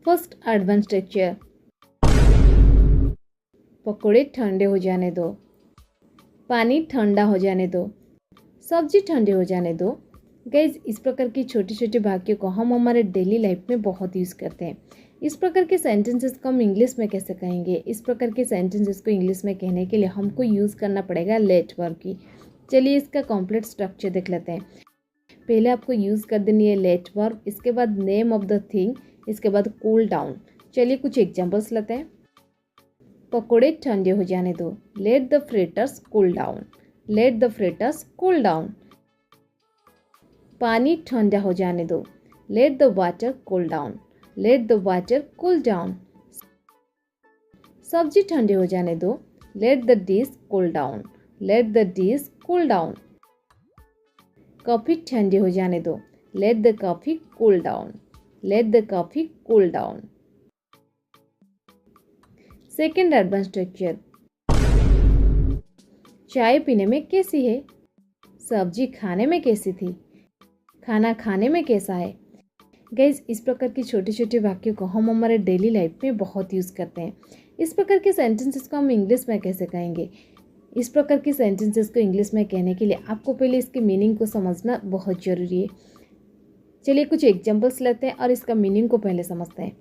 First advance structure, पकौड़े ठंडे हो जाने दो, पानी ठंडा हो जाने दो, सब्जी ठंडी हो जाने दो। गाइज, इस प्रकार की छोटे छोटे वाक्यों को हम हमारे डेली लाइफ में बहुत यूज़ करते हैं। इस प्रकार के सेंटेंसेस को हम इंग्लिश में कैसे कहेंगे? इस प्रकार के सेंटेंसेस को इंग्लिश में कहने के लिए हमको यूज़ करना पड़ेगा लेट वर्ब की। चलिए इसका कॉम्प्लीट स्ट्रक्चर देख लेते हैं। पहले आपको यूज़ कर देनी है लेट वर्ब, इसके बाद नेम ऑफ द थिंग, इसके बाद कूल डाउन। चलिए कुछ एग्जाम्पल्स लेते हैं। पकौड़े ठंडे हो जाने दो, let the fritters cool down, let the fritters cool down. पानी ठंडा हो जाने दो, let the water cool down, let the water cool down. सब्जी ठंडी हो जाने दो, let the dish cool down, let the dish cool down. Coffee ठंडी हो जाने दो, let the coffee cool down, let the coffee cool down. Second advance structure, चाय पीने में कैसी है? सब्जी खाने में कैसी थी? खाना खाने में कैसा है? गाइज, इस प्रकार की छोटे छोटे वाक्यों को हम हमारे डेली लाइफ में बहुत यूज़ करते हैं। इस प्रकार के सेंटेंसेस को हम इंग्लिश में कैसे कहेंगे? इस प्रकार के सेंटेंसेस को इंग्लिश में कहने के लिए आपको पहले इसके मीनिंग को समझना बहुत ज़रूरी है। चलिए कुछ एग्जांपल्स लेते हैं और इसका मीनिंग को पहले समझते हैं।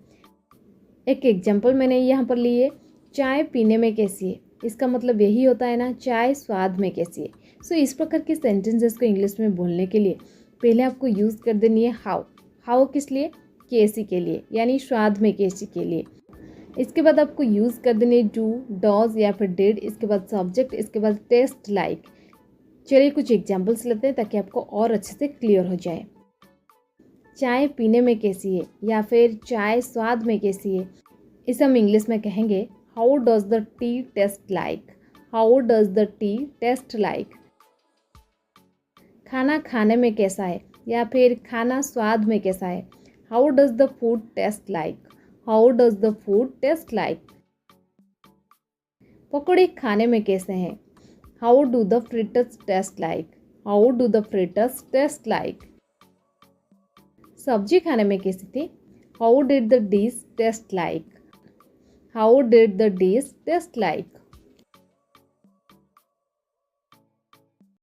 एक एग्जांपल मैंने यहाँ पर ली है, चाय पीने में कैसी है? इसका मतलब यही होता है ना, चाय स्वाद में कैसी है। सो इस प्रकार के सेंटेंसेस को इंग्लिश में बोलने के लिए पहले आपको यूज़ कर देनी है हाउ। हाउ किस लिए? कैसी के लिए, यानी स्वाद में कैसी के लिए। इसके बाद आपको यूज़ कर देनी है डू, डॉज या फिर डिड, इसके बाद सब्जेक्ट, इसके बाद टेस्ट लाइक। चलिए कुछ एग्जांपल्स लेते हैं ताकि आपको और अच्छे से क्लियर हो जाए। चाय पीने में कैसी है या फिर चाय स्वाद में कैसी है, इसे हम इंग्लिश में कहेंगे how does the T taste like, how does the T taste like. खाना खाने में कैसा है या फिर खाना स्वाद में कैसा है, how does the food taste like, how does the food taste like. पकौड़े खाने में कैसे हैं, how do the fritters taste like, how do the fritters taste like. सब्जी खाने में कैसी थी, how did the dish taste like, how did the dish taste like.